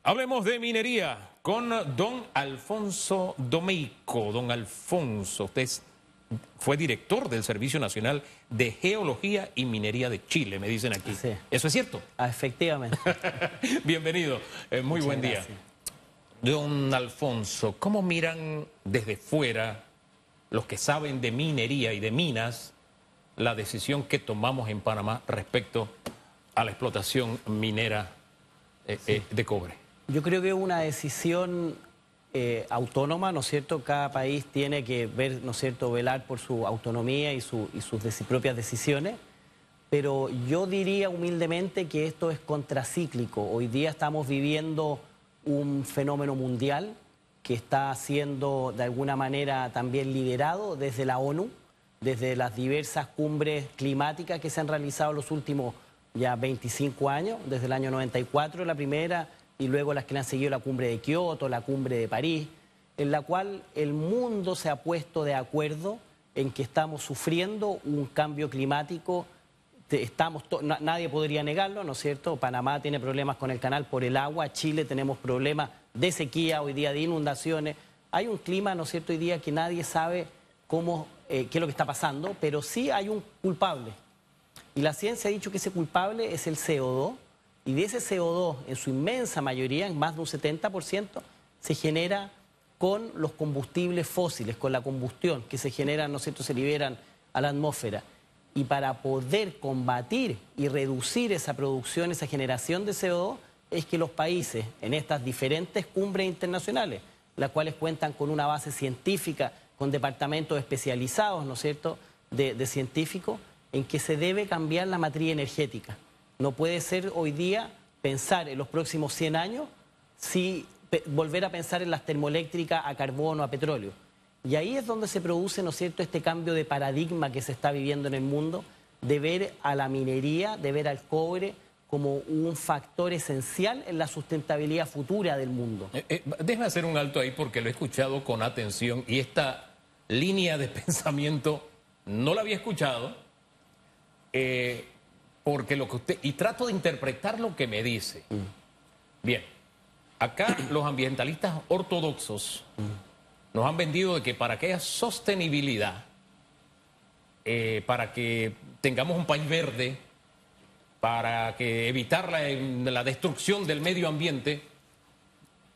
Hablemos de minería con don Alfonso Domeyko. Don Alfonso, usted fue director del Servicio Nacional de Geología y Minería de Chile, me dicen aquí. Sí. ¿Eso es cierto? Efectivamente. Bienvenido, muy buen día. Gracias. Don Alfonso, ¿cómo miran desde fuera los que saben de minería y de minas la decisión que tomamos en Panamá respecto a la explotación minera de cobre? Yo creo que es una decisión autónoma, ¿no es cierto? Cada país tiene que ver, ¿no es cierto?, velar por su autonomía y sus propias decisiones. Pero yo diría humildemente que esto es contracíclico. Hoy día estamos viviendo un fenómeno mundial que está siendo de alguna manera también liderado desde la ONU, desde las diversas cumbres climáticas que se han realizado en los últimos ya 25 años, desde el año 94 la primera, y luego las que le han seguido la cumbre de Kioto, la cumbre de París, en la cual el mundo se ha puesto de acuerdo en que estamos sufriendo un cambio climático. Nadie podría negarlo, ¿no es cierto? Panamá tiene problemas con el canal por el agua, Chile tenemos problemas de sequía, hoy día de inundaciones. Hay un clima, ¿no es cierto?, hoy día que nadie sabe qué es lo que está pasando, pero sí hay un culpable. Y la ciencia ha dicho que ese culpable es el CO2, y de ese CO2, en su inmensa mayoría, en más de un 70%, se genera con los combustibles fósiles, con la combustión que se genera, ¿no es cierto?, se liberan a la atmósfera. Y para poder combatir y reducir esa producción, esa generación de CO2, es que los países, en estas diferentes cumbres internacionales, las cuales cuentan con una base científica, con departamentos especializados, ¿no es cierto?, de científicos, en que se debe cambiar la matriz energética. No puede ser hoy día pensar en los próximos 100 años volver a pensar en las termoeléctricas a carbono, a petróleo. Y ahí es donde se produce, ¿no es cierto?, este cambio de paradigma que se está viviendo en el mundo, de ver a la minería, de ver al cobre como un factor esencial en la sustentabilidad futura del mundo. Déjame hacer un alto ahí porque lo he escuchado con atención y esta línea de pensamiento no la había escuchado. Porque lo que usted... Y trato de interpretar lo que me dice. Bien, acá los ambientalistas ortodoxos nos han vendido de que para que haya sostenibilidad, para que tengamos un país verde, para que evitar la destrucción del medio ambiente,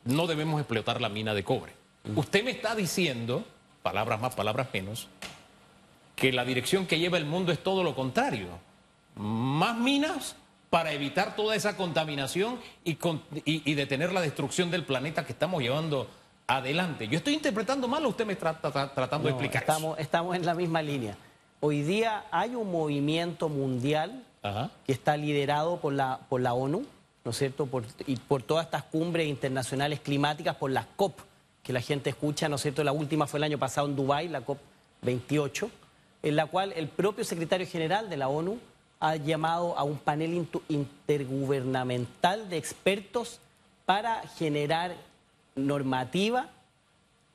no debemos explotar la mina de cobre. Usted me está diciendo, palabras más, palabras menos, que la dirección que lleva el mundo es todo lo contrario. Más minas para evitar toda esa contaminación y detener la destrucción del planeta que estamos llevando adelante. ¿Yo estoy interpretando mal o usted me está tratando de explicar eso? Estamos en la misma línea. Hoy día hay un movimiento mundial que está liderado por la ONU, ¿no es cierto?, y por todas estas cumbres internacionales climáticas, por las COP, que la gente escucha, ¿no es cierto? La última fue el año pasado en Dubái, la COP 28, en la cual el propio secretario general de la ONU ha llamado a un panel intergubernamental de expertos para generar normativa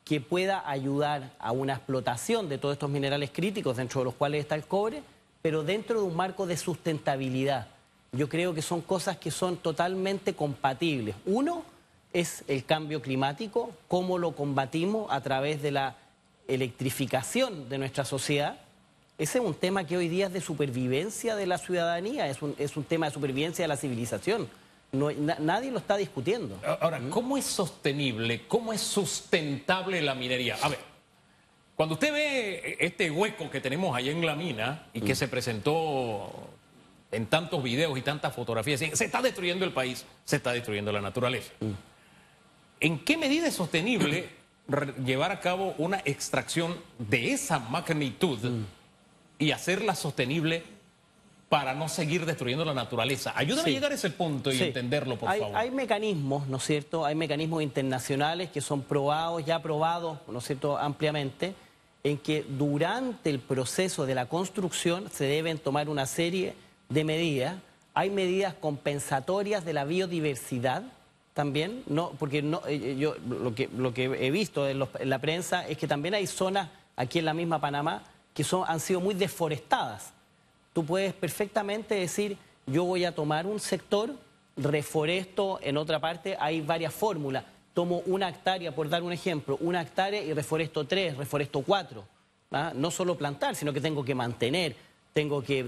que pueda ayudar a una explotación de todos estos minerales críticos, dentro de los cuales está el cobre, pero dentro de un marco de sustentabilidad. Yo creo que son cosas que son totalmente compatibles. Uno es el cambio climático, cómo lo combatimos a través de la electrificación de nuestra sociedad. Ese es un tema que hoy día es de supervivencia de la ciudadanía, es un tema de supervivencia de la civilización. Nadie lo está discutiendo. Ahora, ¿cómo es sostenible, cómo es sustentable la minería? A ver, cuando usted ve este hueco que tenemos allá en la mina y que se presentó en tantos videos y tantas fotografías, se está destruyendo el país, se está destruyendo la naturaleza. ¿En qué medida es sostenible llevar a cabo una extracción de esa magnitud y hacerla sostenible para no seguir destruyendo la naturaleza? Ayúdame a llegar a ese punto y entenderlo, por favor. Hay mecanismos, ¿no es cierto? Hay mecanismos internacionales que son ya aprobados, ¿no es cierto?, ampliamente, en que durante el proceso de la construcción se deben tomar una serie de medidas. Hay medidas compensatorias de la biodiversidad también, porque yo lo que he visto en la prensa es que también hay zonas aquí en la misma Panamá que han sido muy deforestadas. Tú puedes perfectamente decir, yo voy a tomar un sector reforesto en otra parte, hay varias fórmulas. Tomo una hectárea, por dar un ejemplo, una hectárea y reforesto 3, reforesto 4. ¿Ah? No solo plantar, sino que tengo que mantener, tengo que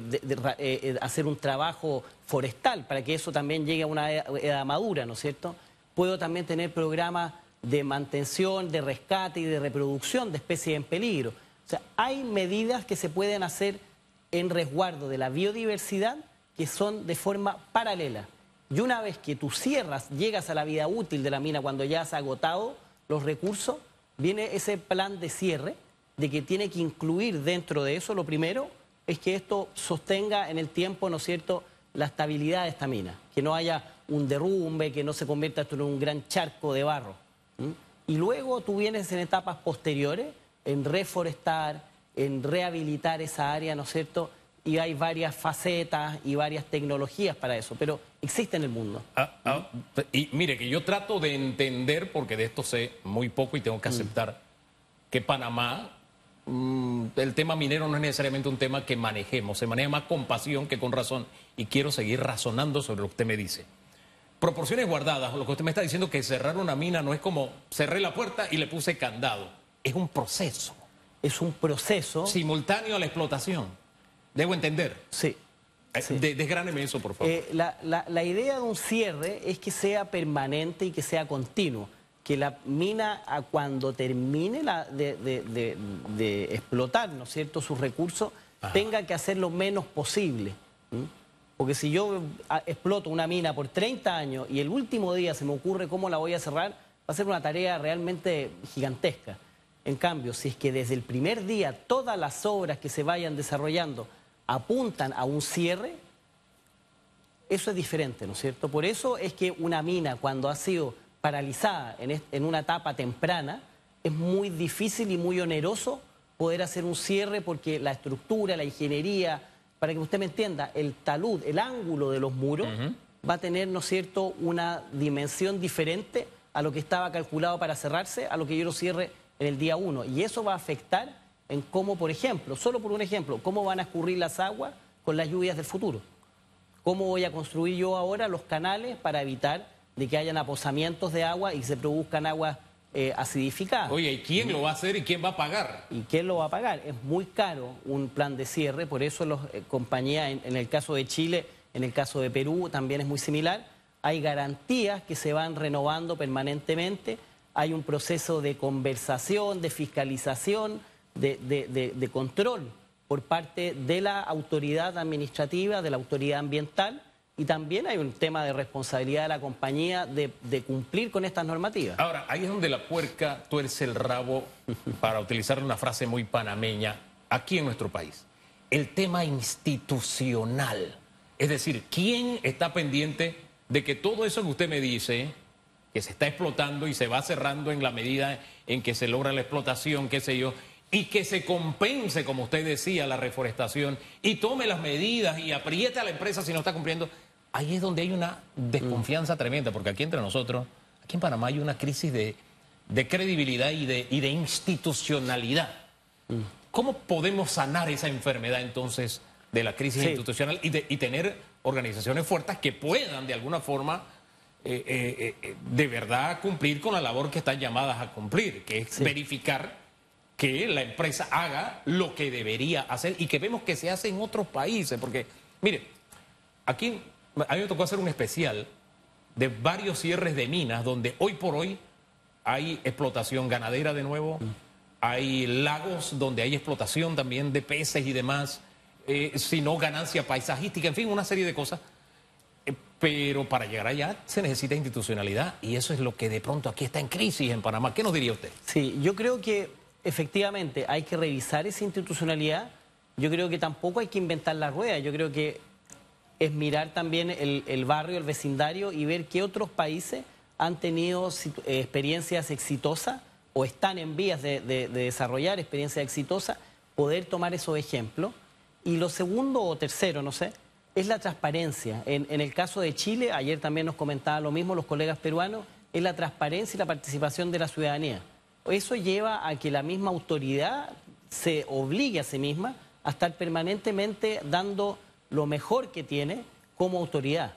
hacer un trabajo forestal para que eso también llegue a una edad madura, ¿no es cierto? Puedo también tener programas de mantención, de rescate y de reproducción de especies en peligro. O sea, hay medidas que se pueden hacer en resguardo de la biodiversidad que son de forma paralela. Y una vez que tú cierras, llegas a la vida útil de la mina cuando ya has agotado los recursos, viene ese plan de cierre de que tiene que incluir dentro de eso, lo primero es que esto sostenga en el tiempo, ¿no es cierto?, la estabilidad de esta mina, que no haya un derrumbe, que no se convierta esto en un gran charco de barro. Y luego tú vienes en etapas posteriores, en reforestar, en rehabilitar esa área, ¿no es cierto?, y hay varias facetas y varias tecnologías para eso, pero existe en el mundo. Y mire, que yo trato de entender, porque de esto sé muy poco y tengo que aceptar que Panamá, el tema minero no es necesariamente un tema que manejemos, se maneja más con pasión que con razón, y quiero seguir razonando sobre lo que usted me dice. Proporciones guardadas, lo que usted me está diciendo, que cerrar una mina no es como cerré la puerta y le puse candado, es un proceso. Es un proceso simultáneo a la explotación. Debo entender. Sí. Sí. Desgráneme eso, por favor. La idea de un cierre es que sea permanente y que sea continuo. Que la mina, cuando termine de explotar, ¿no es cierto?, sus recursos, tenga que hacer lo menos posible. Porque si yo exploto una mina por 30 años y el último día se me ocurre cómo la voy a cerrar, va a ser una tarea realmente gigantesca. En cambio, si es que desde el primer día todas las obras que se vayan desarrollando apuntan a un cierre, eso es diferente, ¿no es cierto? Por eso es que una mina, cuando ha sido paralizada en una etapa temprana, es muy difícil y muy oneroso poder hacer un cierre porque la estructura, la ingeniería, para que usted me entienda, el talud, el ángulo de los muros, va a tener, ¿no es cierto?, una dimensión diferente a lo que estaba calculado para cerrarse, a lo que yo lo cierre en el día 1. Y eso va a afectar en cómo, por ejemplo, solo por un ejemplo, cómo van a escurrir las aguas con las lluvias del futuro. Cómo voy a construir yo ahora los canales para evitar de que hayan aposamientos de agua y se produzcan aguas acidificadas. Oye, ¿y quién lo va a hacer y quién va a pagar? ¿Y quién lo va a pagar? Es muy caro un plan de cierre, por eso las compañías, en el caso de Chile, en el caso de Perú también es muy similar. Hay garantías que se van renovando permanentemente, hay un proceso de conversación, de fiscalización, de control por parte de la autoridad administrativa, de la autoridad ambiental, y también hay un tema de responsabilidad de la compañía de cumplir con estas normativas. Ahora, ahí es donde la puerca tuerce el rabo, para utilizar una frase muy panameña, aquí en nuestro país. El tema institucional. Es decir, ¿quién está pendiente de que todo eso que usted me dice, que se está explotando y se va cerrando en la medida en que se logra la explotación, qué sé yo, y que se compense, como usted decía, la reforestación, y tome las medidas y apriete a la empresa si no está cumpliendo? Ahí es donde hay una desconfianza tremenda, porque aquí entre nosotros, aquí en Panamá hay una crisis de credibilidad y de institucionalidad. ¿Cómo podemos sanar esa enfermedad entonces de la crisis institucional y tener organizaciones fuertes que puedan de alguna forma de verdad cumplir con la labor que están llamadas a cumplir, que es verificar que la empresa haga lo que debería hacer y que vemos que se hace en otros países? Porque, mire, aquí a mí me tocó hacer un especial de varios cierres de minas donde hoy por hoy hay explotación ganadera de nuevo, hay lagos donde hay explotación también de peces y demás, sino ganancia paisajística, en fin, una serie de cosas. Pero para llegar allá se necesita institucionalidad y eso es lo que de pronto aquí está en crisis en Panamá. ¿Qué nos diría usted? Sí, yo creo que efectivamente hay que revisar esa institucionalidad. Yo creo que tampoco hay que inventar la rueda. Yo creo que es mirar también el barrio, el vecindario y ver qué otros países han tenido experiencias exitosas o están en vías de desarrollar experiencias exitosas, poder tomar esos ejemplos. Y lo segundo o tercero, no sé, es la transparencia. En el caso de Chile, ayer también nos comentaban lo mismo los colegas peruanos, es la transparencia y la participación de la ciudadanía. Eso lleva a que la misma autoridad se obligue a sí misma a estar permanentemente dando lo mejor que tiene como autoridad.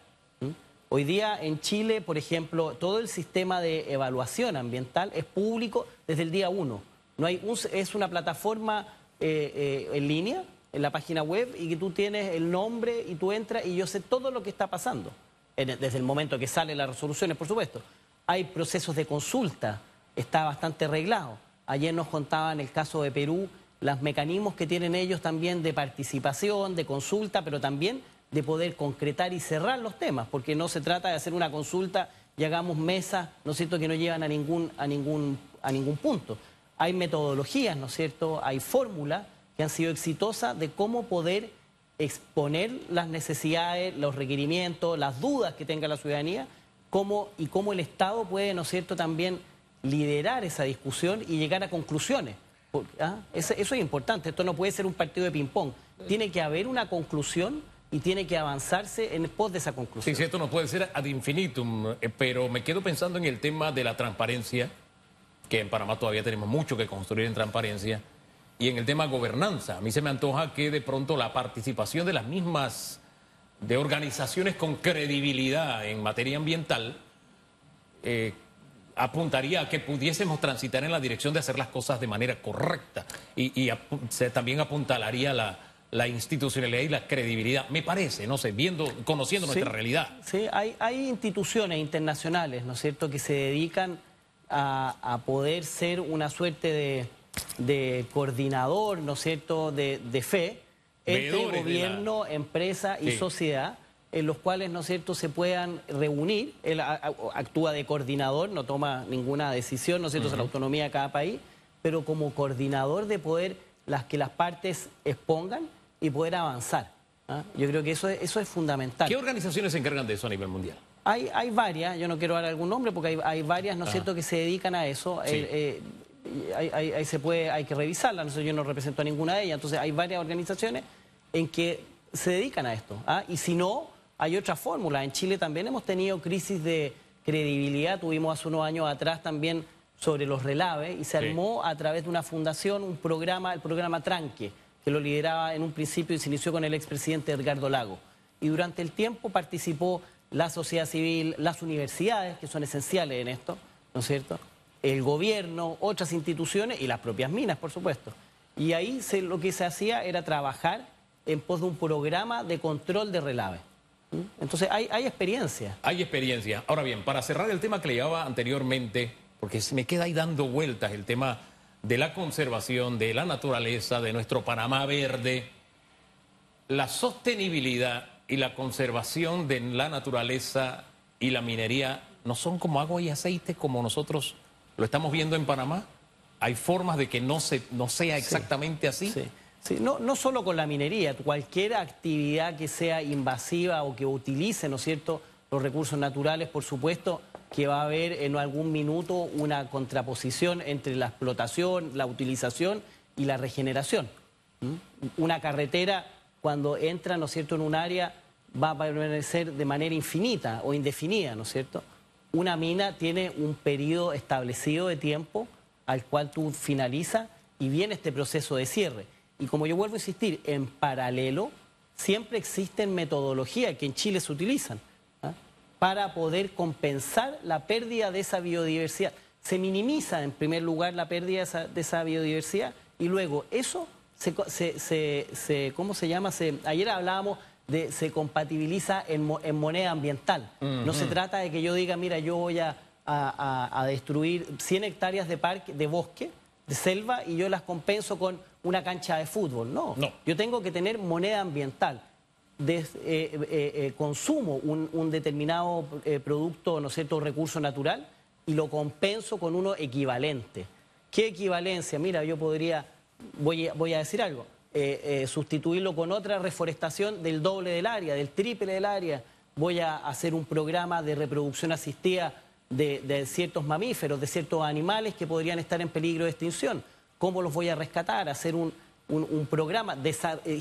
Hoy día en Chile, por ejemplo, todo el sistema de evaluación ambiental es público desde el día 1. No hay es una plataforma en línea, en la página web, y que tú tienes el nombre y tú entras y yo sé todo lo que está pasando, desde el momento que salen las resoluciones, por supuesto. Hay procesos de consulta, está bastante arreglado. Ayer nos contaban el caso de Perú, los mecanismos que tienen ellos también de participación, de consulta, pero también de poder concretar y cerrar los temas, porque no se trata de hacer una consulta y hagamos mesas, ¿no es cierto?, que no llevan a ningún punto. Hay metodologías, ¿no es cierto?, hay fórmulas que han sido exitosas de cómo poder exponer las necesidades, los requerimientos, las dudas que tenga la ciudadanía, cómo el Estado puede, ¿no es cierto?, también liderar esa discusión y llegar a conclusiones. Eso es importante, esto no puede ser un partido de ping-pong. Tiene que haber una conclusión y tiene que avanzarse en pos de esa conclusión. Sí, esto no puede ser ad infinitum, pero me quedo pensando en el tema de la transparencia, que en Panamá todavía tenemos mucho que construir en transparencia, y en el tema gobernanza. A mí se me antoja que de pronto la participación de las mismas, de organizaciones con credibilidad en materia ambiental, apuntaría a que pudiésemos transitar en la dirección de hacer las cosas de manera correcta y también apuntalaría la institucionalidad y la credibilidad, me parece, no sé, conociendo nuestra realidad. Sí, hay instituciones internacionales, ¿no es cierto?, que se dedican a poder ser una suerte de coordinador, ¿no es cierto?, de fe entre gobierno, empresa y sociedad, en los cuales, ¿no es cierto?, se puedan reunir. Él actúa de coordinador, no toma ninguna decisión, ¿no es cierto?, es la autonomía de cada país, pero como coordinador de poder que las partes expongan y poder avanzar. Yo creo que eso es fundamental. ¿Qué organizaciones se encargan de eso a nivel mundial? Hay varias, yo no quiero dar algún nombre porque hay varias, ¿no es cierto?, que se dedican a eso. Sí. Hay que revisarla, no sé, yo no represento a ninguna de ellas, entonces hay varias organizaciones en que se dedican a esto. Y si no, hay otras fórmulas. En Chile también hemos tenido crisis de credibilidad, tuvimos hace unos años atrás también sobre los relaves y se armó a través de una fundación un programa, el programa Tranque, que lo lideraba en un principio y se inició con el expresidente Edgardo Lagos. Y durante el tiempo participó la sociedad civil, las universidades, que son esenciales en esto, ¿no es cierto?, el gobierno, otras instituciones y las propias minas, por supuesto. Y ahí lo que se hacía era trabajar en pos de un programa de control de relaves. Entonces hay experiencia. Hay experiencia. Ahora bien, para cerrar el tema que le llevaba anteriormente, porque se me queda ahí dando vueltas el tema de la conservación, de la naturaleza, de nuestro Panamá verde, la sostenibilidad y la conservación de la naturaleza y la minería no son como agua y aceite como nosotros lo estamos viendo en Panamá. Hay formas de que no sea exactamente así. Sí. Sí, no solo con la minería, cualquier actividad que sea invasiva o que utilice, ¿no es cierto?, los recursos naturales, por supuesto que va a haber en algún minuto una contraposición entre la explotación, la utilización y la regeneración. Una carretera, cuando entra, ¿no es cierto?, en un área, va a permanecer de manera infinita o indefinida, ¿no es cierto? Una mina tiene un periodo establecido de tiempo al cual tú finalizas y viene este proceso de cierre. Y como yo vuelvo a insistir, en paralelo siempre existen metodologías que en Chile se utilizan para poder compensar la pérdida de esa biodiversidad. Se minimiza en primer lugar la pérdida de esa biodiversidad y luego eso ¿cómo se llama? Ayer hablábamos de se compatibiliza en moneda ambiental. No se trata de que yo diga, mira, yo voy a destruir 100 hectáreas de bosque, de selva, y yo las compenso con una cancha de fútbol. No. Yo tengo que tener moneda ambiental. Consumo un determinado producto, ¿no es cierto?, recurso natural, y lo compenso con uno equivalente. ¿Qué equivalencia? Mira, yo podría, voy a decir algo, sustituirlo con otra reforestación del doble del área, del triple del área. Voy a hacer un programa de reproducción asistida de ciertos mamíferos, de ciertos animales que podrían estar en peligro de extinción. ¿Cómo los voy a rescatar? Hacer un programa,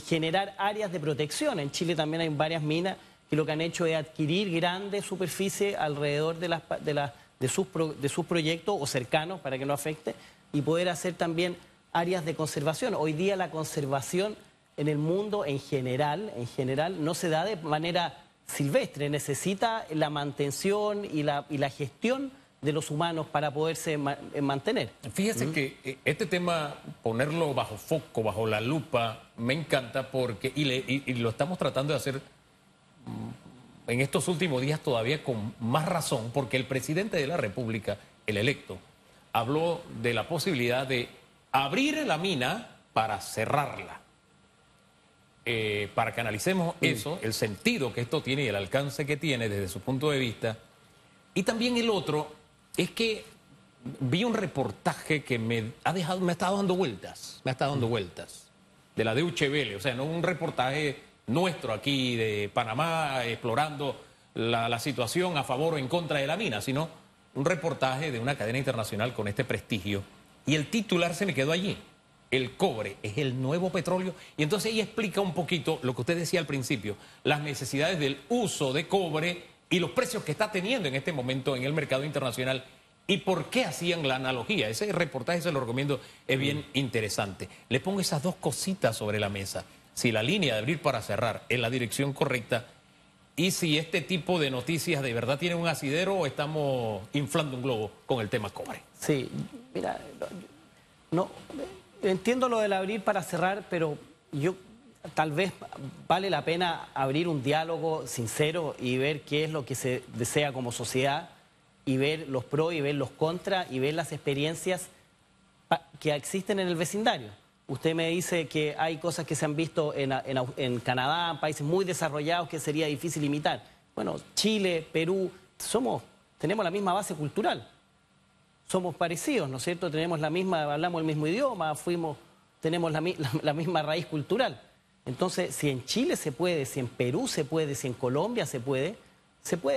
generar áreas de protección. En Chile también hay varias minas que lo que han hecho es adquirir grandes superficies alrededor de sus proyectos o cercanos para que no afecte, y poder hacer también áreas de conservación. Hoy día la conservación en el mundo en general no se da de manera silvestre, necesita la mantención y la gestión de los humanos para poderse mantener. Fíjese que este tema, ponerlo bajo foco, bajo la lupa, me encanta porque, y lo estamos tratando de hacer en estos últimos días todavía con más razón, porque el presidente de la República, el electo, habló de la posibilidad de abrir la mina para cerrarla. Para que analicemos eso, el sentido que esto tiene y el alcance que tiene desde su punto de vista. Y también el otro es que vi un reportaje que me ha estado dando vueltas, de la Deutsche Welle, o sea, no un reportaje nuestro aquí de Panamá explorando la situación a favor o en contra de la mina, sino un reportaje de una cadena internacional con este prestigio. Y el titular se me quedó allí. El cobre es el nuevo petróleo. Y entonces ella explica un poquito lo que usted decía al principio, las necesidades del uso de cobre y los precios que está teniendo en este momento en el mercado internacional y por qué hacían la analogía. Ese reportaje se lo recomiendo, es bien interesante. Le pongo esas dos cositas sobre la mesa. Si la línea de abrir para cerrar es la dirección correcta y si este tipo de noticias de verdad tienen un asidero o estamos inflando un globo con el tema cobre. Sí, mira, no... Entiendo lo del abrir para cerrar, pero yo tal vez vale la pena abrir un diálogo sincero y ver qué es lo que se desea como sociedad y ver los pros y ver los contras y ver las experiencias que existen en el vecindario. Usted me dice que hay cosas que se han visto en Canadá, en países muy desarrollados que sería difícil imitar. Bueno, Chile, Perú, tenemos la misma base cultural. Somos parecidos, ¿no es cierto? Tenemos hablamos el mismo idioma, tenemos la misma raíz cultural. Entonces, si en Chile se puede, si en Perú se puede, si en Colombia se puede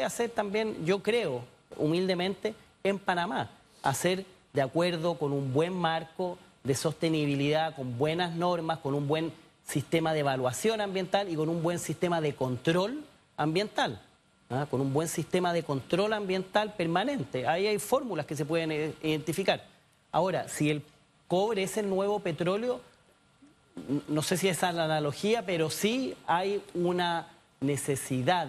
hacer también, yo creo, humildemente, en Panamá. Hacer de acuerdo con un buen marco de sostenibilidad, con buenas normas, con un buen sistema de evaluación ambiental y con un buen sistema de control ambiental. Con un buen sistema de control ambiental permanente. Ahí hay fórmulas que se pueden identificar. Ahora, si el cobre es el nuevo petróleo, no sé si esa es la analogía, pero sí hay una necesidad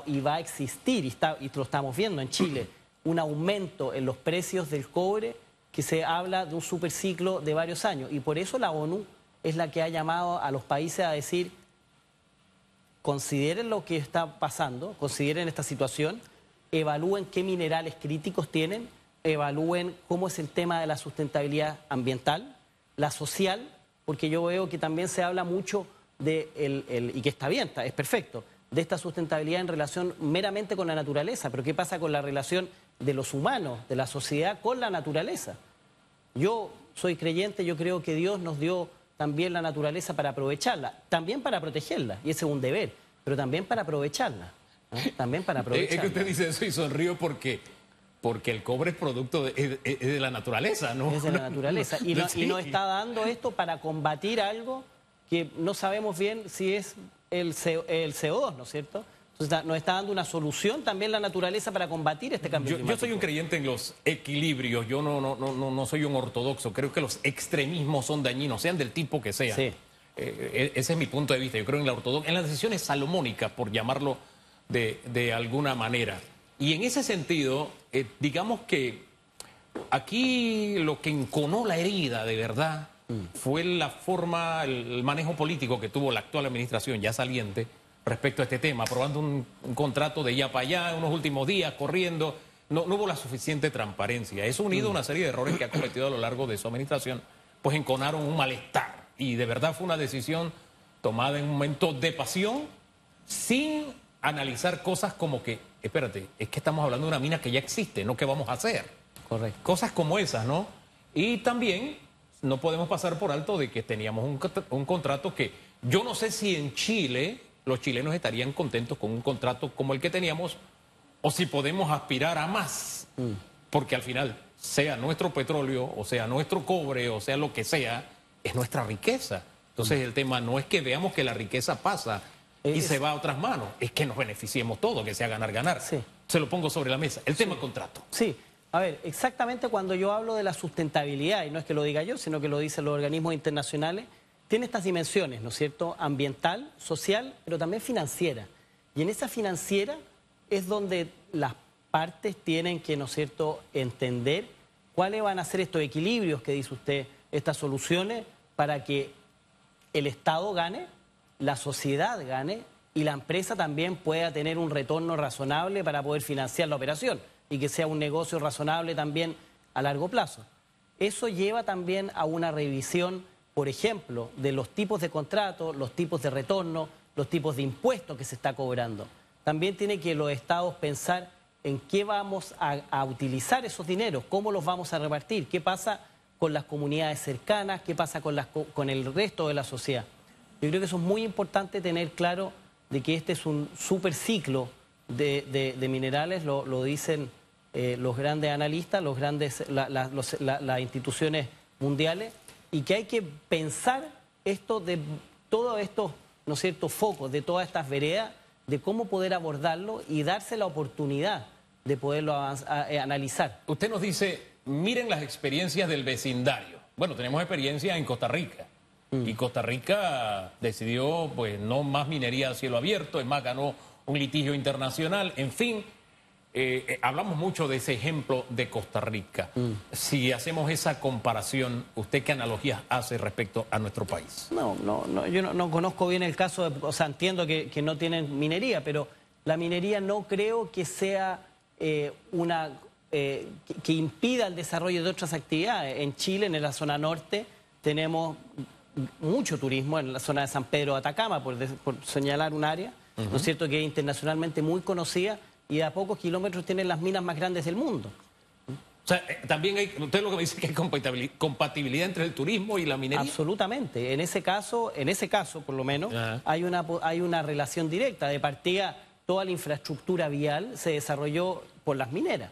y va a existir, y lo estamos viendo en Chile, un aumento en los precios del cobre que se habla de un superciclo de varios años. Y por eso la ONU es la que ha llamado a los países a decir: consideren lo que está pasando, consideren esta situación, evalúen qué minerales críticos tienen, evalúen cómo es el tema de la sustentabilidad ambiental, la social, porque yo veo que también se habla mucho y que está bien, es perfecto, de esta sustentabilidad en relación meramente con la naturaleza, pero ¿qué pasa con la relación de los humanos, de la sociedad con la naturaleza? Yo soy creyente, yo creo que Dios nos dio también la naturaleza para aprovecharla, también para protegerla, y ese es un deber, pero también para aprovecharla, ¿no? También para aprovecharla. Es que usted dice eso y sonrío porque el cobre es producto es de la naturaleza, ¿no? Es de la naturaleza, y nos está dando esto para combatir algo que no sabemos bien si es el CO2, ¿no es cierto? Entonces nos está dando una solución también la naturaleza para combatir este cambio climático. Yo soy un creyente en los equilibrios, yo no soy un ortodoxo, creo que los extremismos son dañinos, sean del tipo que sean. Sí. Ese es mi punto de vista, yo creo en en las decisiones salomónicas, por llamarlo de alguna manera. Y en ese sentido, digamos que aquí lo que enconó la herida de verdad fue la forma, el manejo político que tuvo la actual administración ya saliente respecto a este tema, aprobando un contrato de ya para allá en unos últimos días, corriendo. No hubo la suficiente transparencia. Eso unido a una serie de errores que ha cometido a lo largo de su administración, pues enconaron un malestar. Y de verdad fue una decisión tomada en un momento de pasión, sin analizar cosas como que, espérate, es que estamos hablando de una mina que ya existe, no que vamos a hacer. Correcto. Cosas como esas, ¿no? Y también no podemos pasar por alto de que teníamos un contrato que yo no sé si en Chile los chilenos estarían contentos con un contrato como el que teníamos o si podemos aspirar a más, porque al final, sea nuestro petróleo, o sea nuestro cobre, o sea lo que sea, es nuestra riqueza. Entonces el tema no es que veamos que la riqueza pasa y se va a otras manos, es que nos beneficiemos todos, que sea ganar-ganar. Sí. Se lo pongo sobre la mesa, el tema contrato. Sí, a ver, exactamente cuando yo hablo de la sustentabilidad, y no es que lo diga yo, sino que lo dicen los organismos internacionales, tiene estas dimensiones, ¿no es cierto?, ambiental, social, pero también financiera. Y en esa financiera es donde las partes tienen que, ¿no es cierto?, entender cuáles van a ser estos equilibrios que dice usted, estas soluciones para que el Estado gane, la sociedad gane y la empresa también pueda tener un retorno razonable para poder financiar la operación y que sea un negocio razonable también a largo plazo. Eso lleva también a una revisión, por ejemplo, de los tipos de contratos, los tipos de retorno, los tipos de impuestos que se está cobrando. También tiene que los estados pensar en qué vamos a utilizar esos dineros, cómo los vamos a repartir, qué pasa con las comunidades cercanas, qué pasa con el resto de la sociedad. Yo creo que eso es muy importante tener claro de que este es un super ciclo de minerales, lo dicen los grandes analistas, las instituciones mundiales, y que hay que pensar esto de todos estos, ¿no es cierto?, focos, de todas estas veredas, de cómo poder abordarlo y darse la oportunidad de poderlo analizar. Usted nos dice, miren las experiencias del vecindario. Bueno, tenemos experiencia en Costa Rica. Y Costa Rica decidió, pues, no más minería a cielo abierto, es más, ganó un litigio internacional, en fin. Hablamos mucho de ese ejemplo de Costa Rica. Si hacemos esa comparación, ¿usted qué analogías hace respecto a nuestro país? Yo no conozco bien el caso, o sea, entiendo que no tienen minería, pero la minería no creo que sea que impida el desarrollo de otras actividades. En Chile, en la zona norte, tenemos mucho turismo, en la zona de San Pedro de Atacama, por señalar un área, ¿no es cierto?, que es internacionalmente muy conocida, y a pocos kilómetros tienen las minas más grandes del mundo. O sea, también hay, usted lo que me dice que hay compatibilidad entre el turismo y la minería. Absolutamente. En ese caso por lo menos, hay una relación directa. De partida, toda la infraestructura vial se desarrolló por las mineras.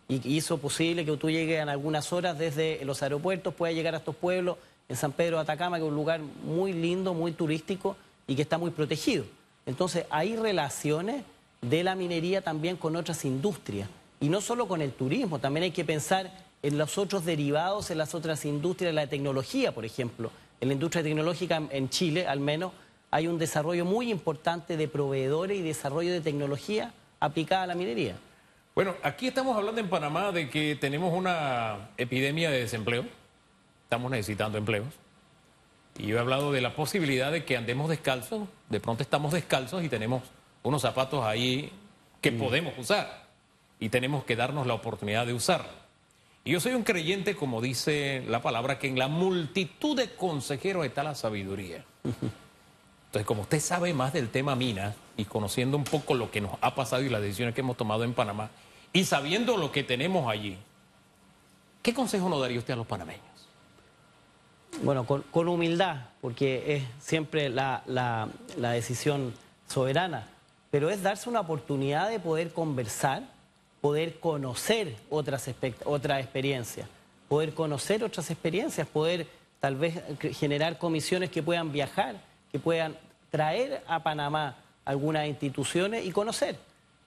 Y hizo posible que tú llegues en algunas horas desde los aeropuertos, puedas llegar a estos pueblos, en San Pedro de Atacama, que es un lugar muy lindo, muy turístico y que está muy protegido. Entonces, hay relaciones de la minería también con otras industrias. Y no solo con el turismo, también hay que pensar en los otros derivados, en las otras industrias, la tecnología, por ejemplo. En la industria tecnológica en Chile, al menos, hay un desarrollo muy importante de proveedores y desarrollo de tecnología aplicada a la minería. Bueno, aquí estamos hablando en Panamá de que tenemos una epidemia de desempleo. Estamos necesitando empleos. Y yo he hablado de la posibilidad de que andemos descalzos. De pronto estamos descalzos y tenemos unos zapatos ahí que podemos usar. Y tenemos que darnos la oportunidad de usarlo. Y yo soy un creyente, como dice la palabra, que en la multitud de consejeros está la sabiduría. Entonces, como usted sabe más del tema minas y conociendo un poco lo que nos ha pasado y las decisiones que hemos tomado en Panamá, y sabiendo lo que tenemos allí, ¿qué consejo nos daría usted a los panameños? Bueno, con humildad, porque es siempre la decisión soberana, pero es darse una oportunidad de poder conversar, poder conocer otras experiencias, poder tal vez generar comisiones que puedan viajar, que puedan traer a Panamá algunas instituciones y conocer.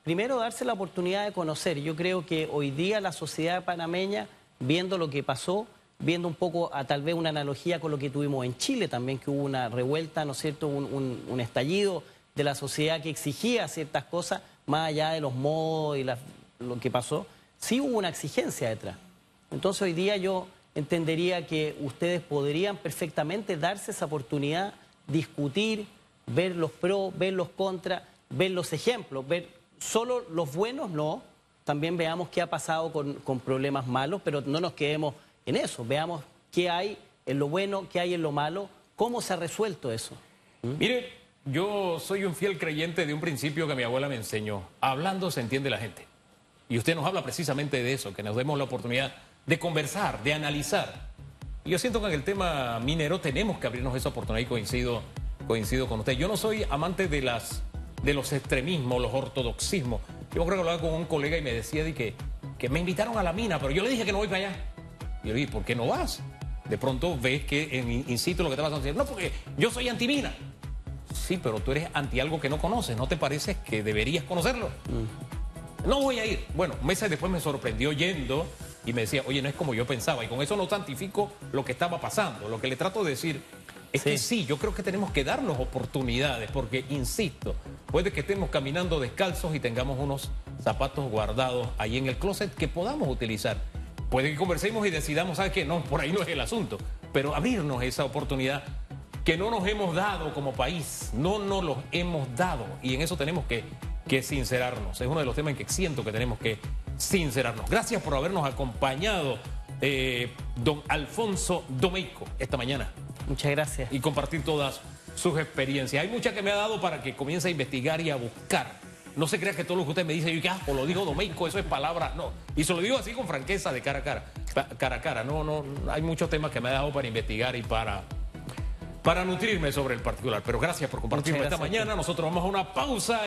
Primero, darse la oportunidad de conocer. Yo creo que hoy día la sociedad panameña, viendo lo que pasó, viendo un poco tal vez una analogía con lo que tuvimos en Chile también, que hubo una revuelta, ¿no es cierto?, un estallido de la sociedad que exigía ciertas cosas, más allá de los modos y lo que pasó, sí hubo una exigencia detrás. Entonces hoy día yo entendería que ustedes podrían perfectamente darse esa oportunidad, discutir, ver los pros, ver los contras, ver los ejemplos, ver solo los buenos, no, también veamos qué ha pasado con problemas malos, pero no nos quedemos en eso, veamos qué hay en lo bueno, qué hay en lo malo, cómo se ha resuelto eso. Mire, yo soy un fiel creyente de un principio que mi abuela me enseñó. Hablando se entiende la gente. Y usted nos habla precisamente de eso, que nos demos la oportunidad de conversar, de analizar. Y yo siento que en el tema minero tenemos que abrirnos esa oportunidad y coincido con usted. Yo no soy amante de los extremismos, los ortodoxismos. Yo creo que hablaba con un colega y me decía que me invitaron a la mina, pero yo le dije que no voy para allá. Y yo le dije, ¿por qué no vas? De pronto ves que in situ lo que te vas a decir, no, porque yo soy antimina. Sí, pero tú eres anti algo que no conoces, ¿no te parece que deberías conocerlo? No voy a ir. Bueno, meses después me sorprendió yendo y me decía, oye, no es como yo pensaba. Y con eso no santifico lo que estaba pasando. Lo que le trato de decir Es que sí, yo creo que tenemos que darnos oportunidades, porque, insisto, puede que estemos caminando descalzos y tengamos unos zapatos guardados ahí en el closet que podamos utilizar. Puede que conversemos y decidamos, ¿sabes qué? No, por ahí no es el asunto, pero abrirnos esa oportunidad que no nos hemos dado como país, no nos los hemos dado, y en eso tenemos que sincerarnos. Es uno de los temas en que siento que tenemos que sincerarnos. Gracias por habernos acompañado, don Alfonso Domeyko, esta mañana. Muchas gracias. Y compartir todas sus experiencias. Hay muchas que me ha dado para que comience a investigar y a buscar. No se crea que todo lo que usted me dice, yo o lo dijo Domeyko, eso es palabra. No. Y se lo digo así con franqueza, de cara a cara. Cara a cara. No, hay muchos temas que me ha dado para investigar y para nutrirme sobre el particular. Pero gracias por compartirlo esta mañana. Nosotros vamos a una pausa.